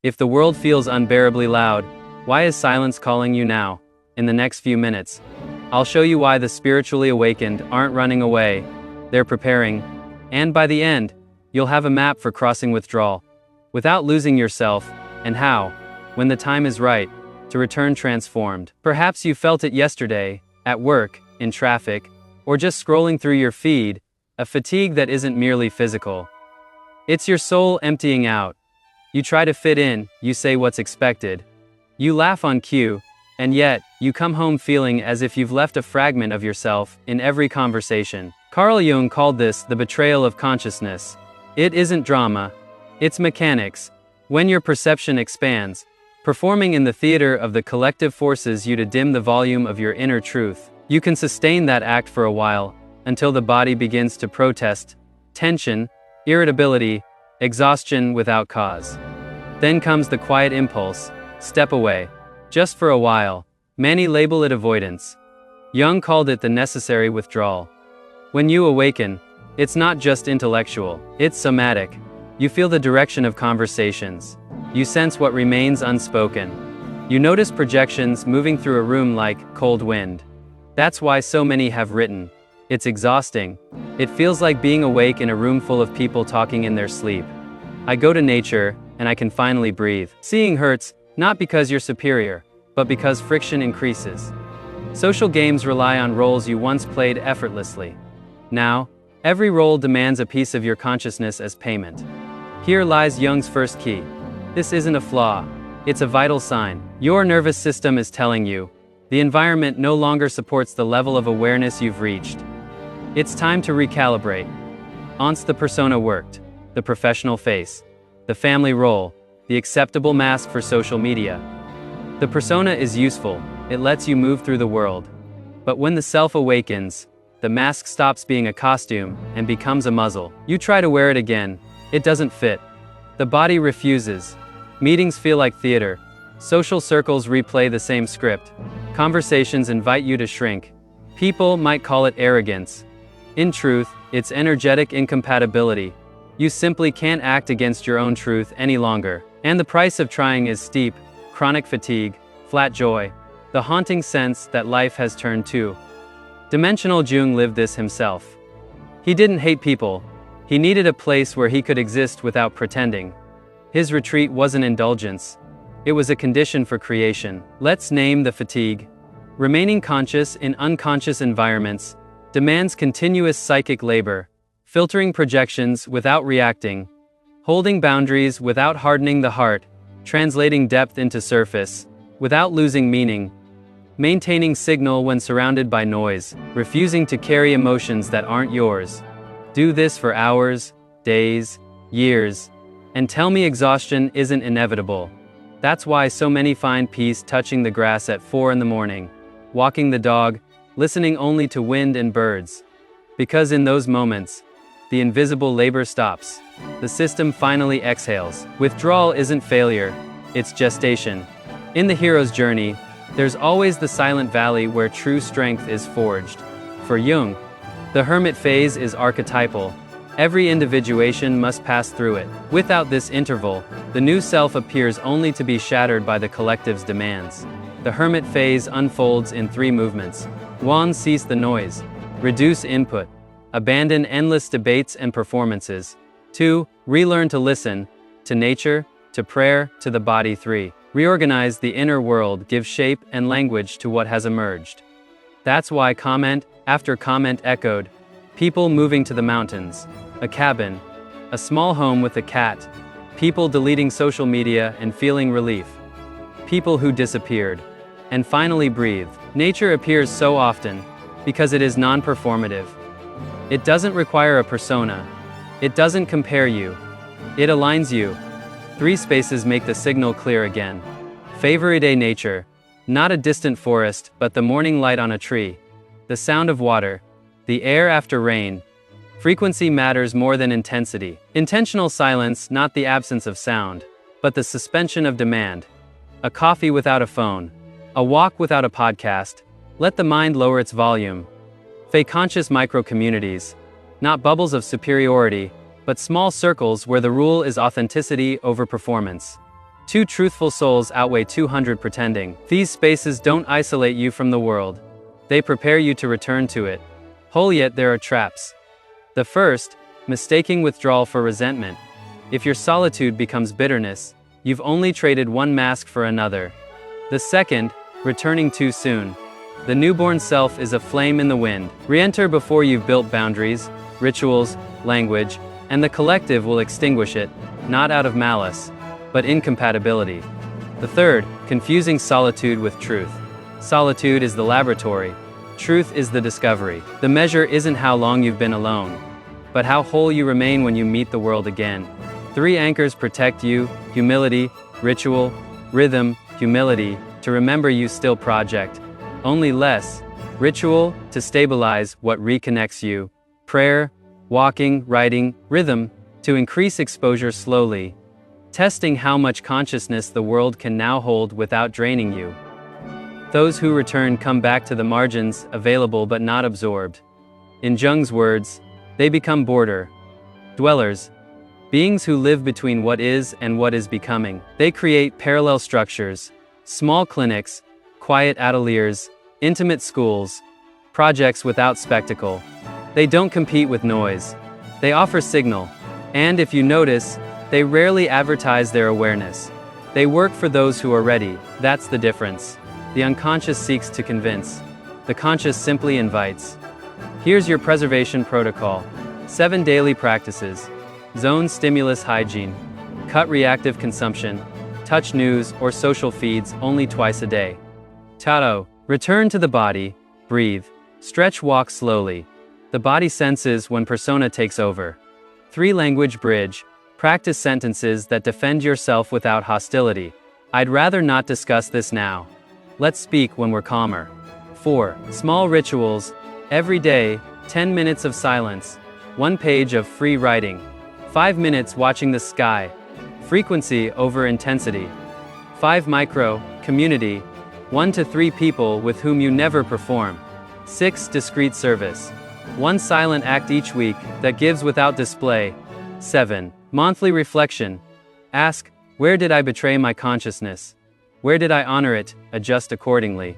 If the world feels unbearably loud, why is silence calling you now? In the next few minutes, I'll show you why the spiritually awakened aren't running away, they're preparing, and by the end, you'll have a map for crossing withdrawal, without losing yourself, and how, when the time is right, to return transformed. Perhaps you felt it yesterday, at work, in traffic, or just scrolling through your feed, a fatigue that isn't merely physical. It's your soul emptying out. You try to fit in, you say what's expected. You laugh on cue, and yet, you come home feeling as if you've left a fragment of yourself in every conversation. Carl Jung called this the betrayal of consciousness. It isn't drama, it's mechanics. When your perception expands, performing in the theater of the collective forces you to dim the volume of your inner truth, you can sustain that act for a while, until the body begins to protest, tension, irritability, exhaustion without cause. Then comes the quiet impulse, step away. Just for a while. Many label it avoidance. Jung called it the necessary withdrawal. When you awaken, it's not just intellectual, it's somatic. You feel the direction of conversations. You sense what remains unspoken. You notice projections moving through a room like cold wind. That's why so many have written. It's exhausting. It feels like being awake in a room full of people talking in their sleep. I go to nature, and I can finally breathe. Seeing hurts, not because you're superior, but because friction increases. Social games rely on roles you once played effortlessly. Now, every role demands a piece of your consciousness as payment. Here lies Jung's first key. This isn't a flaw, it's a vital sign. Your nervous system is telling you, the environment no longer supports the level of awareness you've reached. It's time to recalibrate. Once the persona worked, the professional face, the family role, the acceptable mask for social media. The persona is useful, it lets you move through the world. But when the self awakens, the mask stops being a costume and becomes a muzzle. You try to wear it again, it doesn't fit. The body refuses. Meetings feel like theater. Social circles replay the same script. Conversations invite you to shrink. People might call it arrogance. In truth, it's energetic incompatibility. You simply can't act against your own truth any longer. And the price of trying is steep, chronic fatigue, flat joy, the haunting sense that life has turned too. Dimensional Jung lived this himself. He didn't hate people. He needed a place where he could exist without pretending. His retreat wasn't indulgence. It was a condition for creation. Let's name the fatigue. Remaining conscious in unconscious environments demands continuous psychic labor, filtering projections without reacting, holding boundaries without hardening the heart, translating depth into surface, without losing meaning, maintaining signal when surrounded by noise, refusing to carry emotions that aren't yours. Do this for hours, days, years, and tell me exhaustion isn't inevitable. That's why so many find peace touching the grass at 4 a.m, walking the dog, listening only to wind and birds. Because in those moments, the invisible labor stops. The system finally exhales. Withdrawal isn't failure, it's gestation. In the hero's journey, there's always the silent valley where true strength is forged. For Jung, the hermit phase is archetypal. Every individuation must pass through it. Without this interval, the new self appears only to be shattered by the collective's demands. The hermit phase unfolds in 3 movements. 1. Cease the noise. Reduce input. Abandon endless debates and performances. 2. Relearn to listen, to nature, to prayer, to the body. 3. Reorganize the inner world, give shape and language to what has emerged. That's why comment after comment echoed. People moving to the mountains, a cabin, a small home with a cat, people deleting social media and feeling relief, people who disappeared, and finally breathed. Nature appears so often because it is non-performative. It doesn't require a persona. It doesn't compare you. It aligns you. 3 spaces make the signal clear again. Everyday nature, not a distant forest, but the morning light on a tree, the sound of water, the air after rain. Frequency matters more than intensity. Intentional silence, not the absence of sound, but the suspension of demand. A coffee without a phone, a walk without a podcast. Let the mind lower its volume. Conscious micro-communities, not bubbles of superiority, but small circles where the rule is authenticity over performance. Two truthful souls outweigh 200 pretending. These spaces don't isolate you from the world. They prepare you to return to it. Whole, yet there are traps. The first, mistaking withdrawal for resentment. If your solitude becomes bitterness, you've only traded one mask for another. The second, returning too soon. The newborn self is a flame in the wind. Re-enter before you've built boundaries, rituals, language, and the collective will extinguish it, not out of malice, but incompatibility. The third, confusing solitude with truth. Solitude is the laboratory. Truth is the discovery. The measure isn't how long you've been alone, but how whole you remain when you meet the world again. 3 anchors protect you: humility, ritual, rhythm, humility, to remember you still project. Only less. Ritual, to stabilize what reconnects you. Prayer, walking, writing, rhythm, to increase exposure slowly. Testing how much consciousness the world can now hold without draining you. Those who return come back to the margins, available but not absorbed. In Jung's words, they become border dwellers, beings who live between what is and what is becoming. They create parallel structures, small clinics, quiet ateliers, intimate schools, projects without spectacle. They don't compete with noise. They offer signal. And if you notice, they rarely advertise their awareness. They work for those who are ready. That's the difference. The unconscious seeks to convince. The conscious simply invites. Here's your preservation protocol. 7 daily practices. Zone stimulus hygiene. Cut reactive consumption. Touch news or social feeds only twice a day. Taro. Return to the body. Breathe. Stretch, walk slowly. The body senses when persona takes over. 3 language bridge. Practice sentences that defend yourself without hostility. I'd rather not discuss this now. Let's speak when we're calmer. 4. Small rituals. Every day, 10 minutes of silence. 1 page of free writing. 5 minutes watching the sky. Frequency over intensity. 5 micro, community. 1 to 3 people with whom you never perform. 6 discreet service. 1 silent act each week that gives without display. 7. Monthly reflection. Ask, where did I betray my consciousness? Where did I honor it? Adjust accordingly.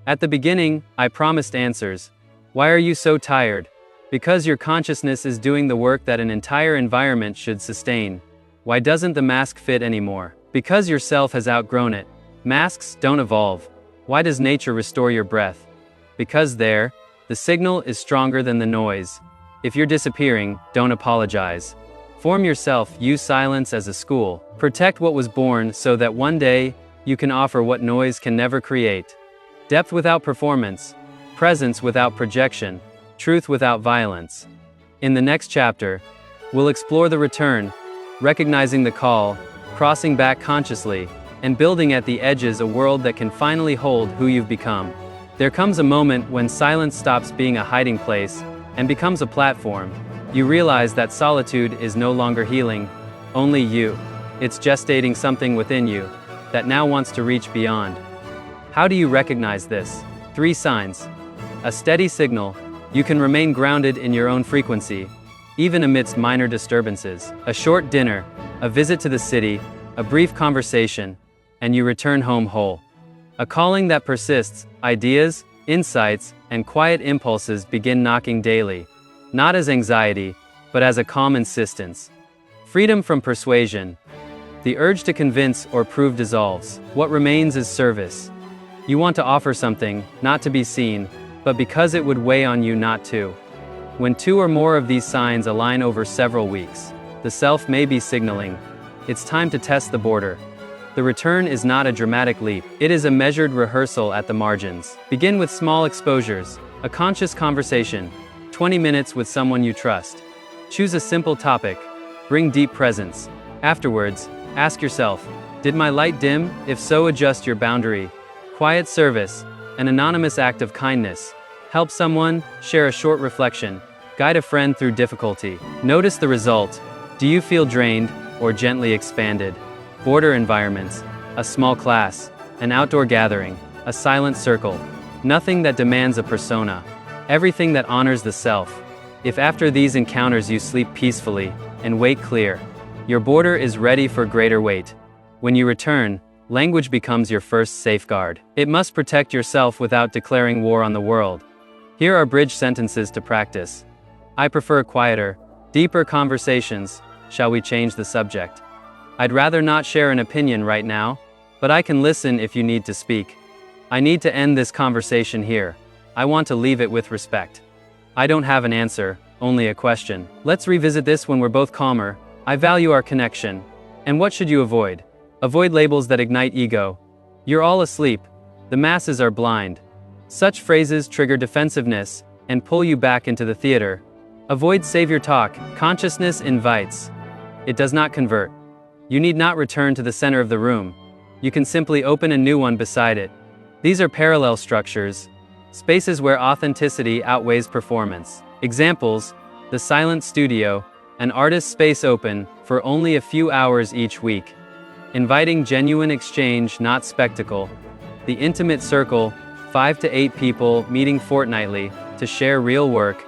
At the beginning, I promised answers. Why are you so tired? Because your consciousness is doing the work that an entire environment should sustain. Why doesn't the mask fit anymore? Because yourself has outgrown it. Masks don't evolve. Why does nature restore your breath? Because the signal is stronger than the noise. If you're disappearing, don't apologize. Form yourself, use silence as a school. Protect what was born so that one day, you can offer what noise can never create. Depth without performance. Presence without projection. Truth without violence. In the next chapter, we'll explore the return, recognizing the call, crossing back consciously, and building at the edges a world that can finally hold who you've become. There comes a moment when silence stops being a hiding place and becomes a platform. You realize that solitude is no longer healing, only you. It's gestating something within you that now wants to reach beyond. How do you recognize this? 3 signs. A steady signal. You can remain grounded in your own frequency, even amidst minor disturbances. A short dinner, a visit to the city, a brief conversation, and you return home whole. A calling that persists. Ideas, insights, and quiet impulses begin knocking daily. Not as anxiety, but as a calm insistence. Freedom from persuasion. The urge to convince or prove dissolves. What remains is service. You want to offer something, not to be seen, but because it would weigh on you not to. When 2 or more of these signs align over several weeks, the self may be signaling, it's time to test the border. The return is not a dramatic leap. It is a measured rehearsal at the margins. Begin with small exposures, a conscious conversation, 20 minutes with someone you trust. Choose a simple topic. Bring deep presence. Afterwards, ask yourself, did my light dim? If so, adjust your boundary. Quiet service, an anonymous act of kindness. Help someone, share a short reflection. Guide a friend through difficulty. Notice the result. Do you feel drained or gently expanded? Border environments, a small class, an outdoor gathering, a silent circle. Nothing that demands a persona. Everything that honors the self. If after these encounters you sleep peacefully and wake clear, your border is ready for greater weight. When you return, language becomes your first safeguard. It must protect yourself without declaring war on the world. Here are bridge sentences to practice. I prefer quieter, deeper conversations. Shall we change the subject? I'd rather not share an opinion right now, but I can listen if you need to speak. I need to end this conversation here. I want to leave it with respect. I don't have an answer, only a question. Let's revisit this when we're both calmer. I value our connection. And what should you avoid? Avoid labels that ignite ego. You're all asleep. The masses are blind. Such phrases trigger defensiveness and pull you back into the theater. Avoid savior talk. Consciousness invites. It does not convert. You need not return to the center of the room. You can simply open a new one beside it. These are parallel structures, spaces where authenticity outweighs performance. Examples: the silent studio, an artist's space open for only a few hours each week. Inviting genuine exchange, not spectacle. The intimate circle, 5 to 8 people meeting fortnightly to share real work,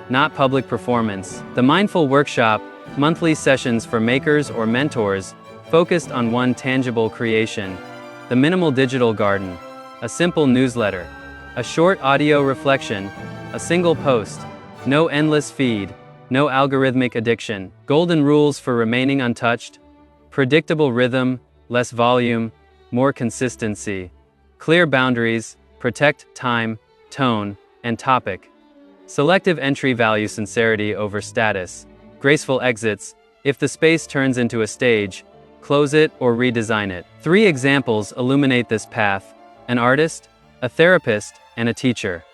not public performance. The mindful workshop, monthly sessions for makers or mentors, focused on one tangible creation. The minimal digital garden, a simple newsletter, a short audio reflection, a single post, no endless feed, no algorithmic addiction. Golden rules for remaining untouched: predictable rhythm, less volume, more consistency. Clear boundaries, protect time, tone, and topic. Selective entry, value sincerity over status. Graceful exits: if the space turns into a stage, close it or redesign it. 3 examples illuminate this path: an artist, a therapist, and a teacher.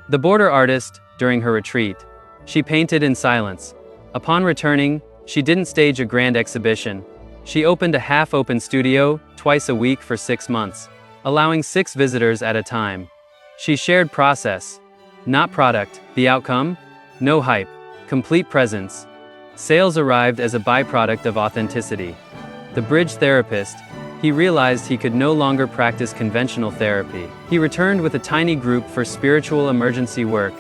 The border artist, during her retreat, she painted in silence. Upon returning, she didn't stage a grand exhibition. She opened a half-open studio twice a week for 6 months, allowing 6 visitors at a time. She shared process, not product. The outcome? No hype, complete presence. Sales arrived as a byproduct of authenticity. The bridge therapist, he realized he could no longer practice conventional therapy. He returned with a tiny group for spiritual emergency work.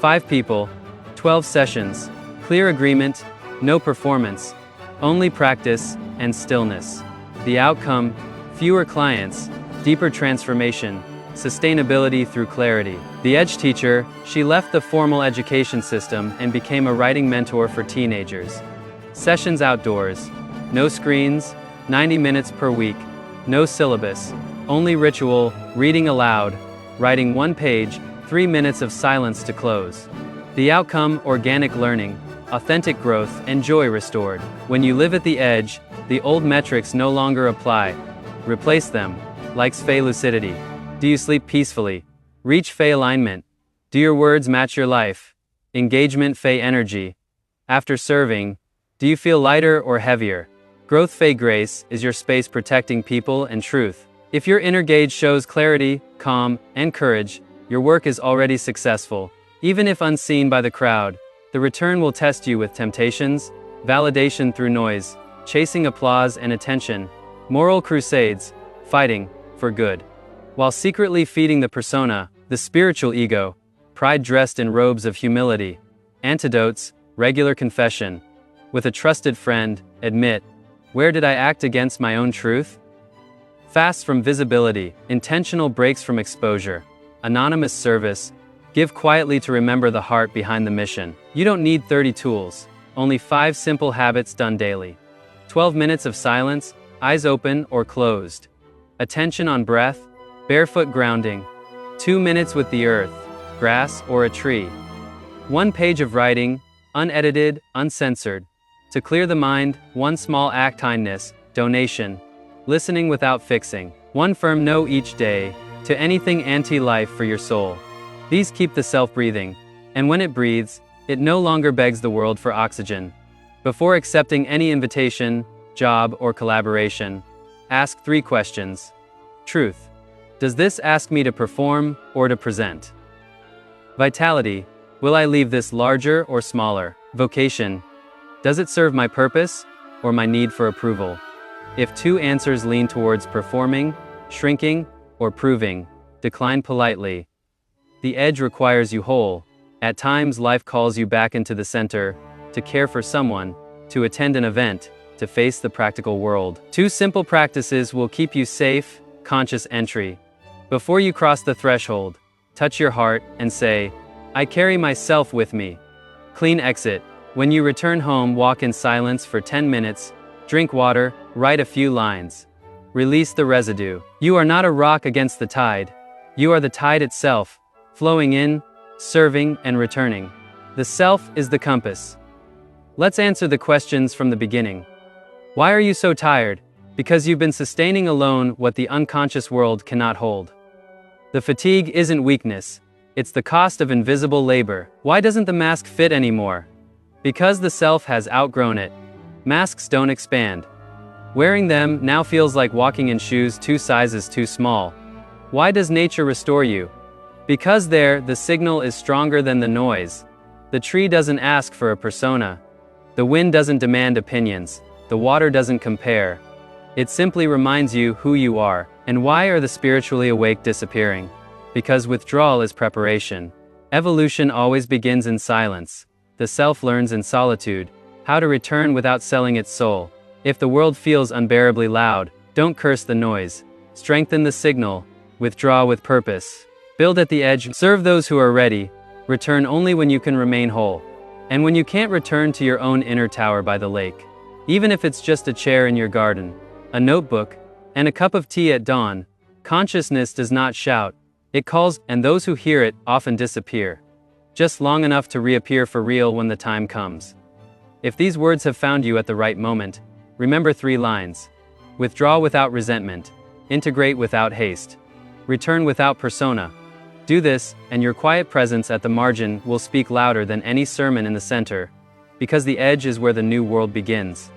5 people, 12 sessions, clear agreement, no performance, only practice and stillness. The outcome: fewer clients, deeper transformation, sustainability through clarity. The edge teacher, she left the formal education system and became a writing mentor for teenagers. Sessions outdoors, no screens, 90 minutes per week, no syllabus, only ritual, reading aloud, writing 1 page, 3 minutes of silence to close. The outcome: organic learning, authentic growth, and joy restored. When you live at the edge, the old metrics no longer apply. Replace them. Likes Fey lucidity. Do you sleep peacefully? Reach Fey alignment. Do your words match your life? Engagement Fey energy. After serving, do you feel lighter or heavier? Growth Fey grace is your space protecting people and truth. If your inner gauge shows clarity, calm, and courage, your work is already successful. Even if unseen by the crowd, the return will test you with temptations, validation through noise, chasing applause and attention, moral crusades, fighting for good. While secretly feeding the persona, the spiritual ego, pride dressed in robes of humility. Antidotes: regular confession. With a trusted friend, admit, where did I act against my own truth? Fast from visibility, intentional breaks from exposure. Anonymous service, give quietly to remember the heart behind the mission. You don't need 30 tools, only 5 simple habits done daily. 12 minutes of silence, eyes open or closed. Attention on breath, barefoot grounding. 2 minutes with the earth, grass or a tree. 1 page of writing, unedited, uncensored. To clear the mind, 1 small act: kindness, donation. Listening without fixing. 1 firm no each day, to anything anti-life for your soul. These keep the self breathing, and when it breathes, it no longer begs the world for oxygen. Before accepting any invitation, job, or collaboration, ask 3 questions. Truth: does this ask me to perform or to present? Vitality: will I leave this larger or smaller? Vocation: does it serve my purpose or my need for approval? If 2 answers lean towards performing, shrinking, or proving, decline politely. The edge requires you whole. At times life calls you back into the center, to care for someone, to attend an event, to face the practical world. 2 simple practices will keep you safe, conscious entry. Before you cross the threshold, touch your heart and say, "I carry myself with me." Clean exit. When you return home, walk in silence for 10 minutes, drink water, write a few lines. Release the residue. You are not a rock against the tide. You are the tide itself, flowing in, serving, and returning. The self is the compass. Let's answer the questions from the beginning. Why are you so tired? Because you've been sustaining alone what the unconscious world cannot hold. The fatigue isn't weakness. It's the cost of invisible labor. Why doesn't the mask fit anymore? Because the self has outgrown it. Masks don't expand. Wearing them now feels like walking in shoes 2 sizes too small. Why does nature restore you? Because there, the signal is stronger than the noise. The tree doesn't ask for a persona. The wind doesn't demand opinions. The water doesn't compare. It simply reminds you who you are. And why are the spiritually awake disappearing? Because withdrawal is preparation. Evolution always begins in silence. The self learns in solitude how to return without selling its soul. If the world feels unbearably loud, don't curse the noise. Strengthen the signal. Withdraw with purpose. Build at the edge. Serve those who are ready. Return only when you can remain whole. And when you can't, return to your own inner tower by the lake. Even if it's just a chair in your garden, a notebook, and a cup of tea at dawn, consciousness does not shout. It calls, and those who hear it often disappear. Just long enough to reappear for real when the time comes. If these words have found you at the right moment, remember 3 lines. Withdraw without resentment. Integrate without haste. Return without persona. Do this, and your quiet presence at the margin will speak louder than any sermon in the center, because the edge is where the new world begins.